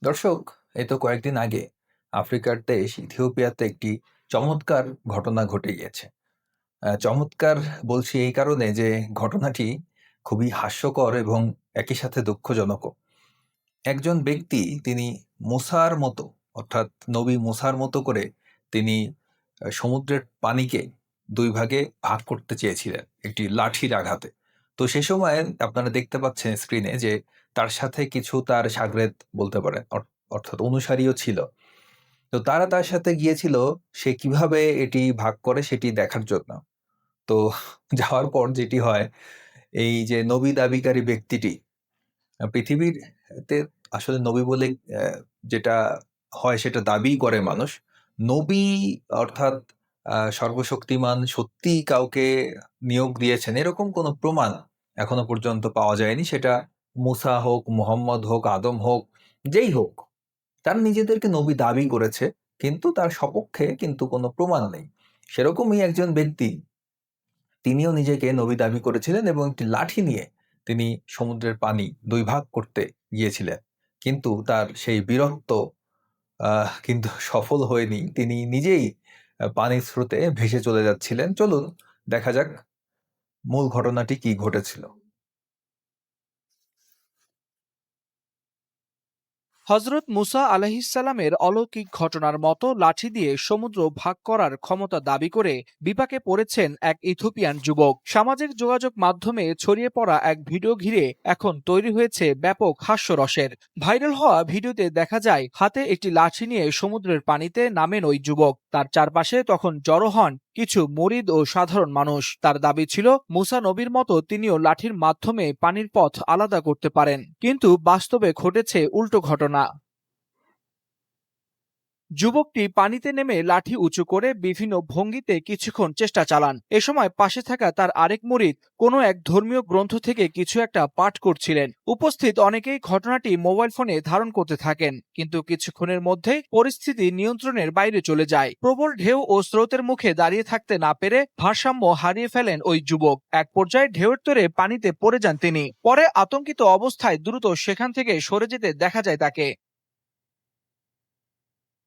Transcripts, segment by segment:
দর্শক, এই তো কয়েকদিন আগে আফ্রিকার দেশ ইথিওপিয়াতে একটি চমৎকার ঘটনা ঘটে গিয়েছে। চমৎকার বলছি এই কারণে যে ঘটনাটি খুবই হাস্যকর এবং একই সাথে দুঃখজনকও। একজন ব্যক্তি তিনি মুসার মতো, অর্থাৎ নবী মুসার মতো করে তিনি সমুদ্রের পানিকে ২ ভাগে ভাগ করতে চেয়েছিলেন একটি লাঠির আঘাতে। তো সে সময়ে আপনারা দেখতে পাচ্ছেন স্ক্রিনে যে তার সাথে কিছু তার শাগরেদ বলতে পারেন অর্থাৎ অনুসারীও ছিল। তো তারা তার সাথে গিয়েছিল সে কিভাবে এটি ভাগ করে সেটি দেখার জন্য। তো যাওয়ার পর যেটি হয়, এই যে নবী দাবিকারী ব্যক্তিটি পৃথিবীর তে আসলে নবী বলে অ্যা যেটা হয় সেটা দাবিই করে মানুষ। নবী অর্থাৎ সর্বশক্তিমান সত্যিই কাউকে নিয়োগ দিয়েছেন এরকম কোনো প্রমাণ এখনো পর্যন্ত পাওয়া যায়নি। সেটা মুসা হোক, মুহাম্মদ হোক, আদম হোক, যেই হোক। তারা নিজেদেরকে নবী দাবি করেছে, কিন্তু তার সপক্ষে কিন্তু কোনো প্রমাণ নেই। সেরকমই একজন ব্যক্তি তিনিও নিজেকে নবী দাবি করেছিলেন এবং একটি লাঠি নিয়ে তিনি সমুদ্রের পানি ২ ভাগ করতে গিয়েছিলেন। কিন্তু তার সেই বীরত্ব কিন্তু সফল হয়নি। তিনি নিজেই পানির স্রোতে ভেসে চলে যাচ্ছিলেন। চলুন দেখা যাক মূল ঘটনাটি কি ঘটেছিল। হজরত মুসা আলাহিসাল্লামের অলৌকিক ঘটনার মতো লাঠি দিয়ে সমুদ্র ভাগ করার ক্ষমতা দাবি করে বিপাকে পড়েছেন এক ইথিওপিয়ান যুবক। সামাজিক যোগাযোগ মাধ্যমে ছড়িয়ে পড়া এক ভিডিও ঘিরে এখন তৈরি হয়েছে ব্যাপক হাস্যরসের। ভাইরাল হওয়া ভিডিওতে দেখা যায় হাতে একটি লাঠি নিয়ে সমুদ্রের পানিতে নামেন ওই যুবক। তার চারপাশে তখন জড়ো হন কিছু মুরিদ ও সাধারণ মানুষ। তার দাবি ছিল মুসা নবীর মতো তিনিও লাঠির মাধ্যমে পানির পথ আলাদা করতে পারেন, কিন্তু বাস্তবে ঘটেছে উল্টো ঘটনা। যুবকটি পানিতে নেমে লাঠি উঁচু করে বিভিন্ন ভঙ্গিতে কিছুক্ষণ চেষ্টা চালান। এ সময় পাশে থাকা তার আরেক মুরিদ কোনো এক ধর্মীয় গ্রন্থ থেকে কিছু একটা পাঠ করছিলেন। উপস্থিত অনেকেই ঘটনাটি মোবাইল ফোনে ধারণ করতে থাকেন, কিন্তু কিছুক্ষণের মধ্যেই পরিস্থিতি নিয়ন্ত্রণের বাইরে চলে যায়। প্রবল ঢেউ ও স্রোতের মুখে দাঁড়িয়ে থাকতে না পেরে ভারসাম্য হারিয়ে ফেলেন ওই যুবক। এক পর্যায়ে ঢেউয়ের তোড়ে পানিতে পড়ে যান তিনি। পরে আতঙ্কিত অবস্থায় দ্রুত সেখান থেকে সরে যেতে দেখা যায় তাকে।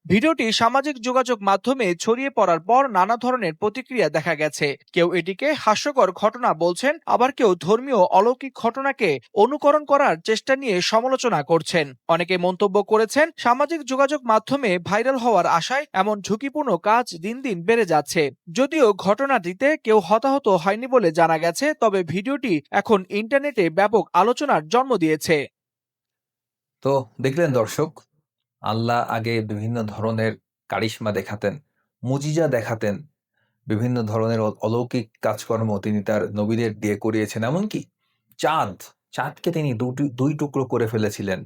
ভিডিওটি সামাজিক যোগাযোগ মাধ্যমে ছড়িয়ে পড়ার পর নানা ধরনের প্রতিক্রিয়া দেখা গেছে। কেউ এটিকে হাস্যকর ঘটনা বলছেন, আবার কেউ ধর্মীয় অলৌকিক ঘটনাকে অনুকরণ করার চেষ্টা নিয়ে সমালোচনা করছেন। অনেকে মন্তব্য করেছেন, সামাজিক যোগাযোগ মাধ্যমে ভাইরাল হওয়ার আশায় এমন ঝুঁকিপূর্ণ কাজ দিন দিন বেড়ে যাচ্ছে। যদিও ঘটনাটিতে কেউ হতাহত হয়নি বলে জানা গেছে, তবে ভিডিওটি এখন ইন্টারনেটে ব্যাপক আলোচনার জন্ম দিয়েছে। তো দেখলেন দর্শক, আল্লাহ আগে বিভিন্ন ধরনের কারিশমা দেখাতেন, মুজিজা দেখাতেন। বিভিন্ন ধরনের অলৌকিক কাজকর্ম তিনি তার নবীদের দিয়ে করিয়েছেন। এমনকি চাঁদ, চাঁদকে তিনি ২ টুকরো করে ফেলেছিলেন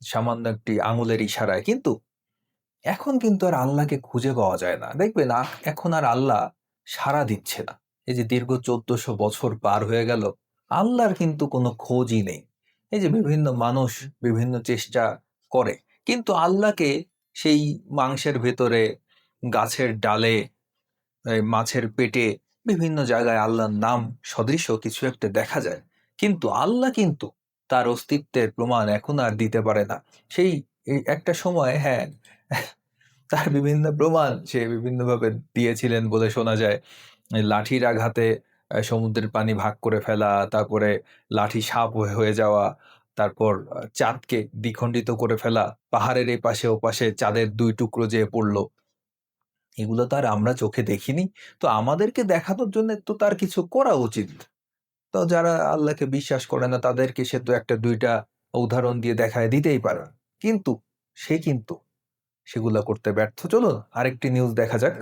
সামান্য একটি আঙুলের ইশারায়। কিন্তু এখন কিন্তু আর আল্লাহকে খুঁজে পাওয়া যায় না। দেখবেন এখন আর আল্লাহ সাড়া দিচ্ছে না। এই যে দীর্ঘ ১৪০০ বছর পার হয়ে গেল, আল্লাহর কিন্তু কোনো খোঁজই নেই। এই যে বিভিন্ন মানুষ বিভিন্ন চেষ্টা করে, কিন্তু আল্লাহকে সেই মাংসের ভেতরে, গাছের ডালে, মাছের পেটে বিভিন্ন জায়গায় আল্লাহর নাম সদৃশ কিছু একটা দেখা যায়। কিন্তু আল্লাহ কিন্তু তার অস্তিত্বের প্রমাণ এখন আর দিতে পারে না। সেই একটা সময়, হ্যাঁ, তার বিভিন্ন প্রমাণ সে বিভিন্নভাবে দিয়েছিলেন বলে শোনা যায়। এই লাঠির আঘাতে সমুদ্রের পানি ভাগ করে ফেলা, তারপরে লাঠি সাপ হয়ে যাওয়া, তারপর চাঁদকে দ্বিখণ্ডিত করে ফেলা, পাহাড়ের এপাশে ওপাশে চাঁদের ২ টুকরো যেয়ে পড়ল। এগুলো তো আর আমরা চোখে দেখিনি। তো আমাদেরকে দেখানোর জন্য তো তার কিছু করা উচিত। তো যারা আল্লাহকে বিশ্বাস করে না তাদেরকে সে তো ১টা ২টা উদাহরণ দিয়ে দেখায় দিতেই পারে। কিন্তু সে কিন্তু সেগুলা করতে ব্যর্থ। চলুন আরেকটি নিউজ দেখা যাক।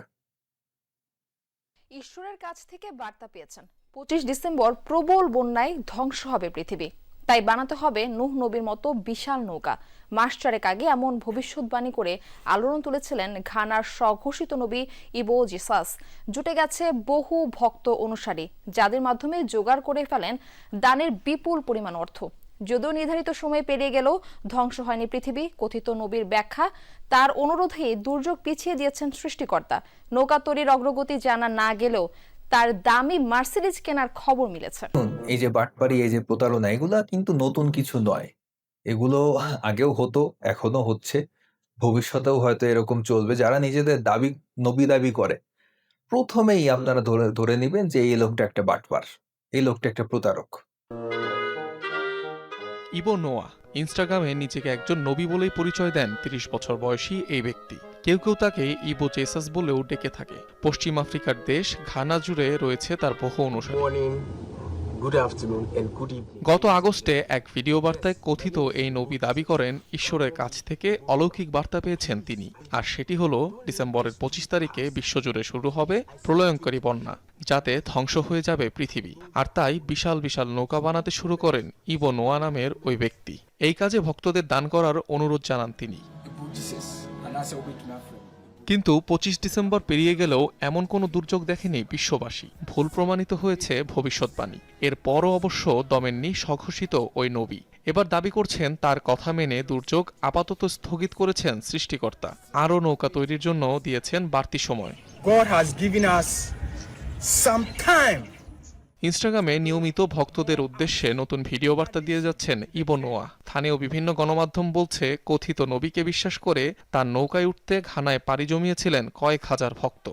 ঈশ্বরের কাছ থেকে বার্তা পেয়েছেন ২৫ ডিসেম্বর প্রবল বন্যায় ধ্বংস হবে পৃথিবী, তাই বানাতে হবে নূহ নবীর মতো বিশাল নৌকা। মাস চারেক আগে এমন ভবিষ্যৎবাণী করে আলোড়ন তুলেছিলেন ঘানার স্বঘোষিত নবী ইবো জিসাস। জুটে গেছে বহু ভক্ত অনুসারী, যাদের মাধ্যমে জোগাড় করে ফেলেন দানের বিপুল পরিমাণ অর্থ। যদিও নির্ধারিত সময় পেরিয়ে গেলেও ধ্বংস হয়নি পৃথিবী। কথিত নবীর ব্যাখ্যা, তার অনুরোধে দুর্যোগ পিছিয়ে দিয়েছেন সৃষ্টিকর্তা। নৌকা তৈরির অগ্রগতি জানা না গেলেও তার দামি মার্সিডিজ কেনার খবর মিলেছে। এই যে বাটপারি, এই যে প্রতারণা, এগুলা কিন্তু নতুন কিছু নয়। এগুলো আগেও হতো, এখনো হচ্ছে, ভবিষ্যতেও হয়তো এরকম চলবে। যারা নিজেদের নবী দাবি করে, প্রথমেই আপনারা ধরে ধরে নিবেন যে এই লোকটা একটা বাটপার, এই লোকটা একটা প্রতারক। ইবো নোয়া ইনস্টাগ্রামে নিজেকে একজন নবী বলেই পরিচয় দেন ৩০ বছর বয়সী এই ব্যক্তি। কেউ কেউ তাকে ইবো জেসাস বলেও ডেকে থাকে। পশ্চিম আফ্রিকার দেশ ঘানা জুড়ে রয়েছে তার বহু অনুসারী। Morning, good afternoon, and good evening. গত আগস্টে এক ভিডিও বার্তায় কথিত এই নবী দাবি করেন ঈশ্বরের কাছ থেকে অলৌকিক বার্তা পেয়েছেন তিনি, আর সেটি হলো ডিসেম্বরের ২৫ তারিখে বিশ্বজুড়ে শুরু হবে প্রলয়ঙ্করী বন্যা, যাতে ধ্বংস হয়ে যাবে পৃথিবী। আর তাই বিশাল বিশাল নৌকা বানাতে শুরু করেন ইবো নোয়া নামের ওই ব্যক্তি। এই কাজে ভক্তদের দান করার অনুরোধ জানান তিনি। কিন্তু ২৫ ডিসেম্বর পেরিয়ে গেলেও এমন কোনো দুর্যোগ দেখেনি বিশ্ববাসী। ভুল প্রমাণিত হয়েছে ভবিষ্যৎবাণী। এরপরও অবশ্য দমেননি স্বঘোষিত ওই নবী। এবার দাবি করছেন তার কথা মেনে দুর্যোগ আপাতত স্থগিত করেছেন সৃষ্টিকর্তা। আরও নৌকা তৈরির জন্য দিয়েছেন বাড়তি সময়। God has given us some time. ইনস্টাগ্রামে নিয়মিত ভক্তদের উদ্দেশ্যে নতুন ভিডিও বার্তা দিয়ে যাচ্ছেন ইবো নোয়া। স্থানীয় বিভিন্ন গণমাধ্যম বলছে, কথিত নবীকে বিশ্বাস করে তার নৌকায় উঠতে ঘানায় পাড়ি জমিয়েছিলেন কয়েক হাজার ভক্ত।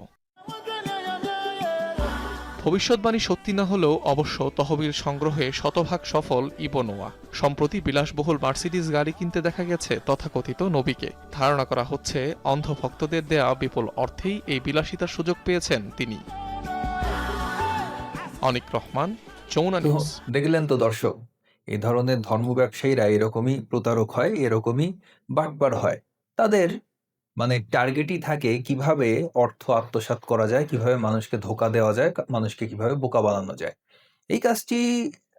ভবিষ্যৎবাণী সত্যি না হলেও অবশ্য তহবিল সংগ্রহে শতভাগ সফল ইবো নোয়া। সম্প্রতি বিলাসবহুল মার্সিডিজ গাড়ি কিনতে দেখা গেছে তথাকথিত নবীকে। ধারণা করা হচ্ছে অন্ধ ভক্তদের দেয়া বিপুল অর্থেই এই বিলাসিতার সুযোগ পেয়েছেন তিনি। অনিক রহমান, যমুনা তো নিউজ। দেখলেন তো দর্শক, এই ধরনের ধর্ম ব্যবসায়ীরা এরকমই প্রতারক হয়, এরকমই বাটপার হয়। তাদের টার্গেটই থাকে কিভাবে অর্থ আত্মসাৎ করা যায়, কিভাবে মানুষকে ধোঁকা দেওয়া যায়, মানুষকে কিভাবে বোকা বানানো যায়। এই কাজটি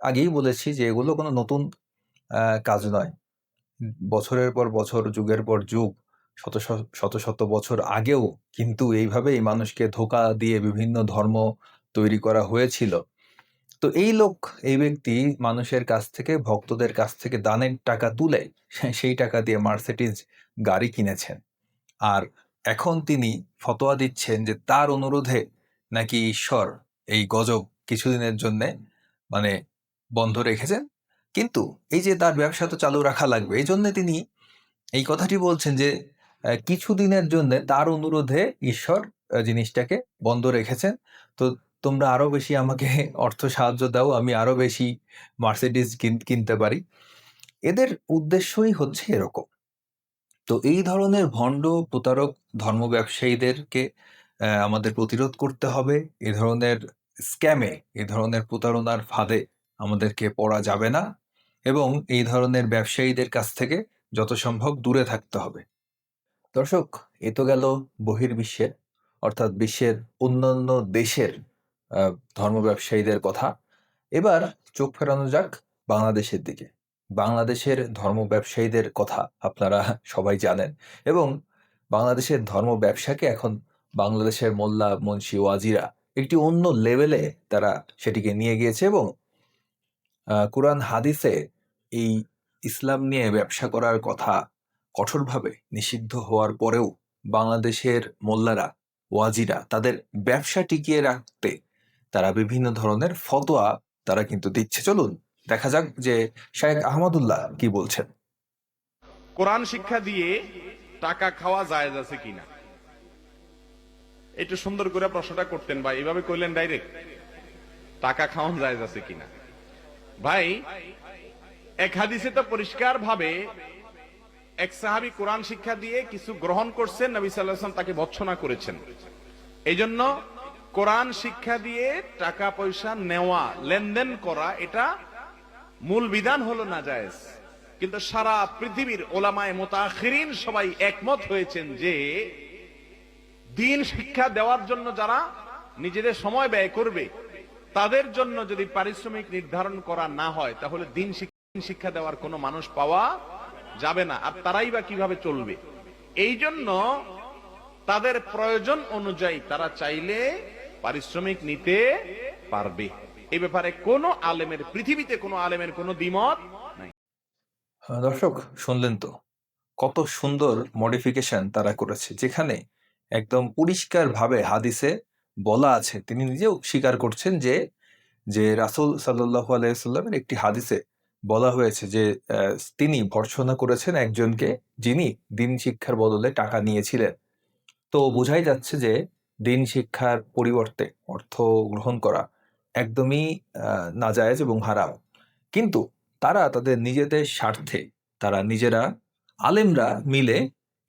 আগেই বলেছি যে এগুলো কোনো নতুন কাজ নয়। বছরের পর বছর, যুগের পর যুগ, শত শত বছর আগেও কিন্তু এইভাবেই মানুষকে ধোঁকা দিয়ে বিভিন্ন ধর্ম তৈরি করা হয়েছিল। তো এই ব্যক্তি মানুষের কাছ থেকে, ভক্তদের কাছ থেকে দানের টাকা তুলে সেই টাকা দিয়ে মার্সিডিজ গাড়ি কিনেছেন। আর এখন তিনি ফতোয়া দিচ্ছেন যে তার অনুরোধে নাকি ঈশ্বর এই গজব কিছুদিনের জন্য বন্ধ রেখেছেন। কিন্তু এই যে তার ব্যবসা তো চালু রাখা লাগবে, এই জন্য তিনি এই কথাটি বলছেন যে কিছুদিনের জন্য তার অনুরোধে ঈশ্বর জিনিসটাকে বন্ধ রেখেছেন। তো তোমরা আরো বেশি আমাকে অর্থ সাহায্য দাও, আমি আরো বেশি মার্সিডিজ কিনতে পারি। এদের উদ্দেশ্যই হচ্ছে এরকম। তো এই ধরনের ভণ্ড প্রতারক ধর্ম ব্যবসায়ীদেরকে আমাদের প্রতিরোধ করতে হবে। এই ধরনের স্ক্যামে, এই ধরনের প্রতারণার ফাঁদে আমাদেরকে পড়া যাবে না, এবং এই ধরনের ব্যবসায়ীদের কাছ থেকে যত সম্ভব দূরে থাকতে হবে। দর্শক, এ তো গেল বহির্বিশ্বের, অর্থাৎ বিশ্বের অন্যান্য দেশের ধর্ম ব্যবসায়ীদের কথা। এবার চোখ ফেরানো যাক বাংলাদেশের দিকে। বাংলাদেশের ধর্ম ব্যবসায়ীদের কথা আপনারা সবাই জানেন, এবং বাংলাদেশের ধর্ম ব্যবসাকে এখন বাংলাদেশের মোল্লা, মুন্সি, ওয়াজিরা একটি অন্য লেভেলে তারা সেটিকে নিয়ে গিয়েছে, এবং কোরআন হাদিসে এই ইসলাম নিয়ে ব্যবসা করার কথা কঠোরভাবে নিষিদ্ধ হওয়ার পরেও বাংলাদেশের মোল্লারা, ওয়াজিরা তাদের ব্যবসা টিকিয়ে রাখতে তারা বিভিন্ন ধরনের ফতোয়া তারা কিন্তু দিচ্ছে। চলুন দেখা যাক যে শায়েখ আহমদুল্লাহ কি বলছেন। কোরআন শিক্ষা দিয়ে টাকা খাওয়া জায়েজ আছে কিনা, একটু সুন্দর করে প্রশ্নটা করতেন ভাই। এভাবে কইলেন ডাইরেক্ট, টাকা খাওয়ান জায়েজ আছে কিনা। ভাই, এক হাদিসে তো পরিষ্কার ভাবে এক সাহাবী কোরআন শিক্ষা দিয়ে কিছু গ্রহণ করছেন, নবী সাল্লাল্লাহু আলাইহি ওয়াসাল্লাম তাকে ভর্ৎসনা করেছেন। এই জন্য কোরআন শিক্ষা দিয়ে টাকা পয়সা নেওয়া, লেনদেন করা, এটা মূল বিধান হলো না জায়েজ। কিন্তু সারা পৃথিবীর ওলামায়ে মুতাআখিরিন সবাই একমত হয়েছেন যে দ্বীন শিক্ষা দেওয়ার জন্য যারা নিজেদের সময় ব্যয় করবে, তাদের জন্য যদি পারিশ্রমিক নির্ধারণ করা না হয়, তাহলে দ্বীন শিক্ষা দেওয়ার কোনো মানুষ পাওয়া যাবে না। আর তারাই বা কিভাবে চলবে? এই জন্য তাদের প্রয়োজন অনুযায়ী তারা চাইলে পারিশ্রমিক নিতে পারবে। এই ব্যাপারে কোনো আলেমের, পৃথিবীতে কোনো আলেমের কোনো দ্বিমত নাই। দর্শক, শুনলেন তো কত সুন্দর মডিফিকেশন তারা করেছে, যেখানে একদম পরিষ্কার ভাবে হাদিসে বলা আছে। তিনি নিজেও স্বীকার করছেন যে রাসূল সাল্লাল্লাহু আলাইহি ওয়াসাল্লামের একটি হাদিসে বলা হয়েছে যে তিনি ভর্ৎসনা করেছেন একজনকে, যিনি দিন শিক্ষার বদলে টাকা নিয়েছিলেন। তো বোঝাই যাচ্ছে যে দিন শিক্ষার পরিবর্তে অর্থ গ্রহণ করা একদমই নাজায়েজ এবং হারাম। কিন্তু তারা তাদের নিজেদের স্বার্থে তারা নিজেরা আলেমরা মিলে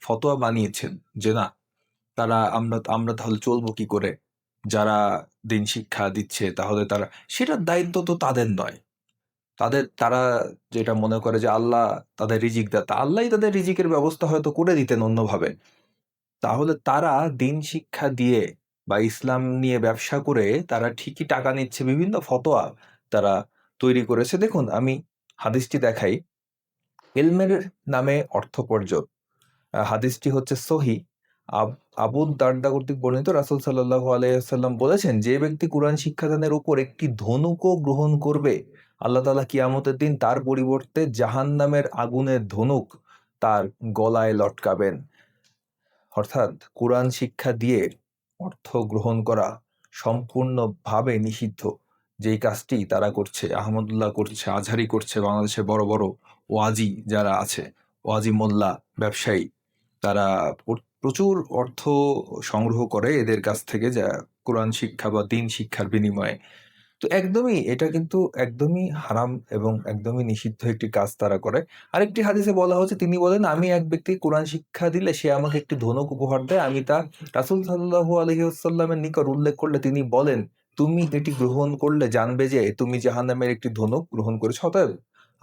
ফতোয়া বানিয়েছেন যে না, আমরা তাহলে চলবো কি করে, যারা দিন শিক্ষা দিচ্ছে তাহলে সেটার দায়িত্ব তো তাদের নয়। তারা যেটা মনে করে যে আল্লাহ তাদের রিজিক দাতা, আল্লাহই তাদের রিজিকের ব্যবস্থা হয়তো করে দিতেন অন্যভাবে। তাহলে তারা দিন শিক্ষা দিয়ে বা ইসলাম নিয়ে ব্যবসা করে তারা ঠিকই টাকা নিচ্ছে, বিভিন্ন ফতোয়া তারা তৈরি করেছে। দেখুন, আমি হাদিসটি দেখাই। ইলমের নামে অর্থোপার্জন, হাদিসটি হচ্ছে সহি। আবু দারদা কর্তৃক বর্ণিত, রাসূল সাল্লাল্লাহু আলাইহি ওয়াসাল্লাম বলেছেন, যে ব্যক্তি কুরআন শিক্ষাদানের উপর একটি ধনুকও গ্রহণ করবে, আল্লাহ তাআলা কিয়ামতের দিন তার পরিবর্তে জাহান্নামের আগুনের ধনুক তার গলায় লটকাবেন। অর্থাৎ কুরআন শিক্ষা দিয়ে অর্থ গ্রহণ করা সম্পূর্ণভাবে নিষিদ্ধ। যেই কাজটি তারা করছে, আহমদুল্লাহ করছে, আজহারি করছে, বাংলাদেশে বড় বড় ওয়াজি যারা আছে, ওয়াজি মোল্লা ব্যবসায়ী, তারা প্রচুর অর্থ সংগ্রহ করে এদের কাছ থেকে, যা কোরআন শিক্ষা বা দিন শিক্ষার বিনিময়ে। তো এটা কিন্তু একদমই হারাম এবং একদমই নিষিদ্ধ একটি কাজ তারা করে। আরেকটি হাদিসে বলা হচ্ছে, তিনি বলেন, আমি এক ব্যক্তি কোরআন শিক্ষা দিলে সে আমাকে একটি ধনুক উপহার দেয়, আমি তা রাসূল সাল্লাল্লাহু আলাইহি ওয়াসাল্লামের নিকট উল্লেখ করলে তিনি বলেন, তুমি এটি গ্রহণ করলে জানবে যে তুমি জাহান্নামের একটি ধনুক গ্রহণ করেছো, অতএব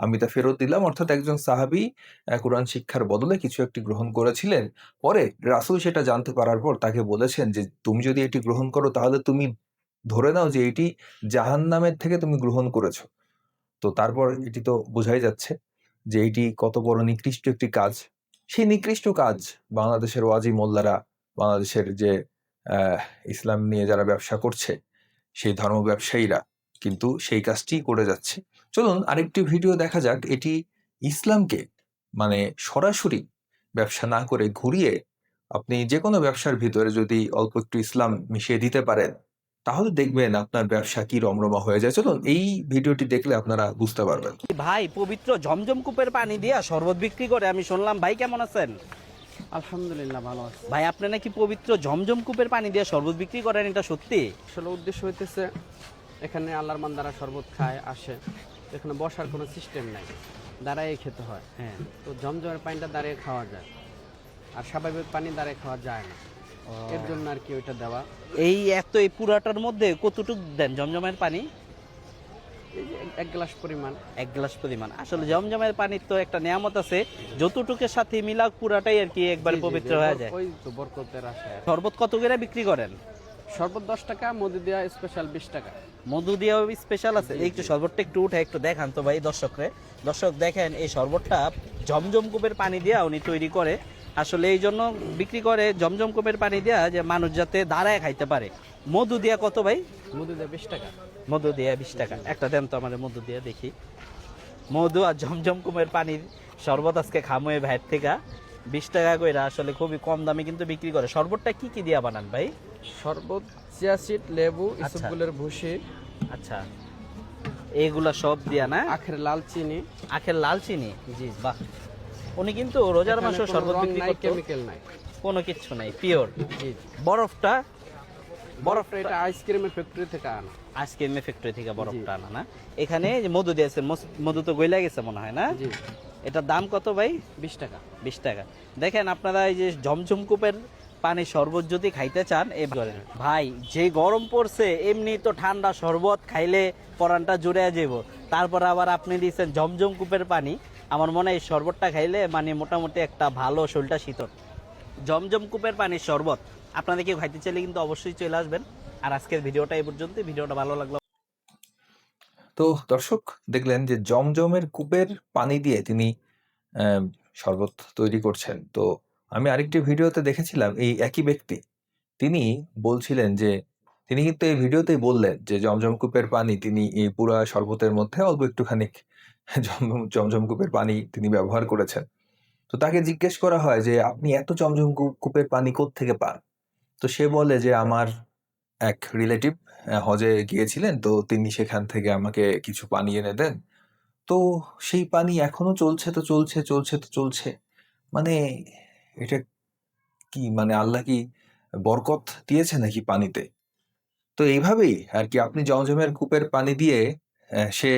আমি তা ফেরত দিলাম। অর্থাৎ একজন সাহাবী কোরআন শিক্ষার বদলে কিছু একটি গ্রহণ করেছিলেন। পরে রাসূল সেটা জানতে পারার পর তাকে বলেছেন যে তুমি যদি এটি গ্রহণ করো তাহলে তুমি ধরে নাও যে এটি জাহান্নামের থেকে তুমি গ্রহণ করেছো। তো তারপর এটি তো বোঝাই যাচ্ছে যে এটি কত বড় নিকৃষ্ট একটি কাজ। সেই নিকৃষ্ট কাজ বাংলাদেশের ওয়াজি মোল্লারা, বাংলাদেশের যে আহ, ইসলাম নিয়ে যারা ব্যবসা করছে, সেই ধর্ম ব্যবসায়ীরা কিন্তু সেই কাজটি করে যাচ্ছে। চলুন আরেকটি ভিডিও দেখা যাক। এটি ইসলামকে মানে সরাসরি ব্যবসা না করে ঘুরিয়ে আপনি যে কোনো ব্যবসার ভিতরে যদি অল্প একটু ইসলাম মিশিয়ে দিতে পারেন, তাহলে দেখবেন আপনার ব্যবসা কি রমরমা হয়ে যায়। চলুন এই ভিডিওটি দেখলে আপনারা বুঝতে পারবেন। ভাই পবিত্র ঝমঝম কূপের পানি দিয়া শরবত বিক্রি করে, আমি শুনলাম। ভাই কেমন আছেন? আলহামদুলিল্লাহ ভালো আছে। ভাই আপনি নাকি পবিত্র ঝমঝম কূপের পানি দিয়ে শরবত বিক্রি করেন, এটা সত্যি? আসলে উদ্দেশ্য হইতেছে এখানে আল্লাহর বান্দারা শরবত খায় আসে, এখানে বসার কোনো সিস্টেম নাই, দাঁড়ায় খেতে হয়। হ্যাঁ। তো জমজমের পানিটা দাঁড়িয়ে খাওয়া যায়, আর স্বাভাবিক পানি দাঁড়িয়ে খাওয়া যায় না, এর জন্য আর কি ওইটা দেওয়া। এই পুরাটার মধ্যে কতটুক দেন জমজমের পানি? এই যে এক গ্লাস পরিমাণ। এক গ্লাস পরিমাণ। আসলে জমজমের পানির তো একটা নিয়ামত আছে, যতটুকের সাথে মিলাক পুরাটাই আর কি একবার পবিত্র হয়ে যায়। ওই তো বরকতের আশায়। শরবত কত করে বিক্রি করেন? শরবত 10 টাকা, মধু দেওয়া স্পেশাল 20 টাকা। মধু দিয়েও স্পেশাল আছে। এই একটু শরবতটা একটু উঠে একটু দেখান তো ভাই দর্শকরে। দর্শক দেখেন, এই শরবতটা জমজম কূপের পানি দিয়া উনি তৈরি করে। আসলে এই জন্য বিক্রি করে জমজম কূপের পানি দিয়া, যে মানুষ যাতে দাঁড়ায় খাইতে পারে। মধু দিয়া কত ভাই? মধু দেওয়া 20 টাকা। মধু দিয়া 20 টাকা। একটা দেন তো আমাদের মধু দিয়া দেখি। মধু আর জমজম কূপের পানির শরবত আজকে খামোয়ে ভাইয়ের থেকে 20 টাকা কইরা। আসলে খুবই কম দামে কিন্তু বিক্রি করে। শরবতটা কি কি দিয়া বানান ভাই? শরবত চিয়া সিড, লেবু, আচ্ছা। ইসবগুলের ভুসি, আচ্ছা, এইগুলা সব দিয়া না? আখের লাল চিনি। আখের লাল চিনি। জি বাহ। উনি কিন্তু রোজার মাসে এখানে কোনো শরবত রং বিক্রি নাই, করতো। কেমিক্যাল নাই। কোনো কিচ্ছু নাই, পিওর। জি। বরফটা বরফটা এটা আইসক্রিমের ফ্যাক্টরি থেকে আনা। আইসক্রিমের ফ্যাক্টরি থেকে বরফটা আনা না? এখানে যে মধু দিয়েছে, মধু তো গইলা গেছে মনে হয় না? জি। এটার দাম কত ভাই? 20 টাকা। 20 টাকা। দেখেন আপনারা এই যে ঝমঝম কূপের পানি শরবত যদি খাইতে চান, এই ভাই যে গরম পড়ছে, এমনি তো ঠান্ডা শরবত খাইলে পরানটা জুড়ে যাব, তারপর আবার আপনি দিয়েছেন ঝমঝম কূপের পানি। আমার মনে হয় এই শরবতটা খাইলে মানে মোটামুটি একটা ভালো শরীরটা শীতল। জমজম কূপের পানির শরবত আপনাদের কেউ খাইতে চাইলে কিন্তু অবশ্যই চলে আসবেন। আর আজকের ভিডিওটা এই পর্যন্ত। ভিডিওটা ভালো লাগলো। তো দর্শক দেখলেন যে জমজমের কূপের পানি দিয়ে তিনি শরবত তৈরি করছেন। তো আমি আরেকটি ভিডিওতে দেখেছিলাম এই একই ব্যক্তি, তিনি বলছিলেন যে তিনি কিন্তু এই ভিডিওতেই বললেন যে জমজম কূপের পানি তিনি এই পুরা শরবতের মধ্যে অল্প একটুখানি জমজম কূপের পানি তিনি ব্যবহার করেছেন। তো তাকে জিজ্ঞেস করা হয় যে আপনি এত জমজম কূপের পানি কোত্থেকে পান? তো সে বলে যে আমার এক রিলেটিভ হজে গিয়েছিলেন, তো তিনি সেখান থেকে আমাকে কিছু পানি এনে দেন। তো সেই পানি এখনো চলছে তো চলছে, চলছে তো চলছে। মানে এটা কি, মানে আল্লাহ কি বরকত দিয়েছে নাকি পানিতে? তো এইভাবেই আর কি আপনি জমজমের কূপের পানি দিয়ে সে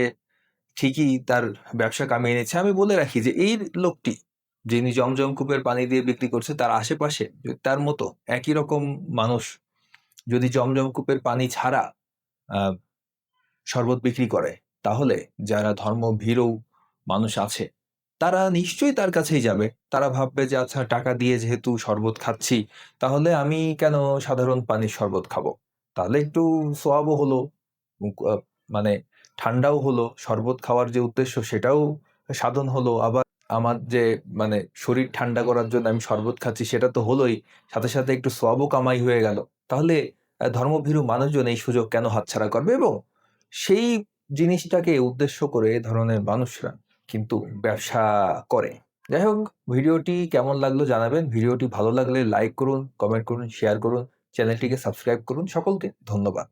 ঠিকই তার ব্যবসা কামিয়ে নিচ্ছে। আমি বলে রাখি যে এই লোকটি যিনি জমজম কূপের পানি দিয়ে বিক্রি করছে, তার আশেপাশে তার মতো একই রকম মানুষ যদি জমজম কূপের পানি ছাড়া আহ শরবত বিক্রি করে, তাহলে যারা ধর্মভীরু মানুষ আছে তারা নিশ্চয়ই তার কাছেই যাবে। তারা ভাববে যে আচ্ছা, টাকা দিয়ে যেহেতু শরবত খাচ্ছি, তাহলে আমি কেন সাধারণ পানির শরবত খাবো? তাহলে একটু সোয়াবও হলো, মানে ঠান্ডাও হলো, শরবত খাওয়ার যে উদ্দেশ্য সেটাও সাধন হলো। আবার আমার যে মানে শরীর ঠান্ডা করার জন্য আমি শরবত খাচ্ছি সেটা তো হলোই, সাথে সাথে একটু সোয়াবও কামাই হয়ে গেল। তাহলে ধর্মভীরু মানুষজন এই সুযোগ কেন হাতছাড়া করবে? এবং সেই জিনিসটাকে উদ্দেশ্য করে এ ধরনের মানুষরা কিন্তু ব্যবসা করে। যাই হোক, ভিডিওটি কেমন লাগলো জানাবেন। ভিডিওটি ভালো লাগলে লাইক করুন, কমেন্ট করুন, শেয়ার করুন, চ্যানেলটিকে সাবস্ক্রাইব করুন। সকলকে ধন্যবাদ।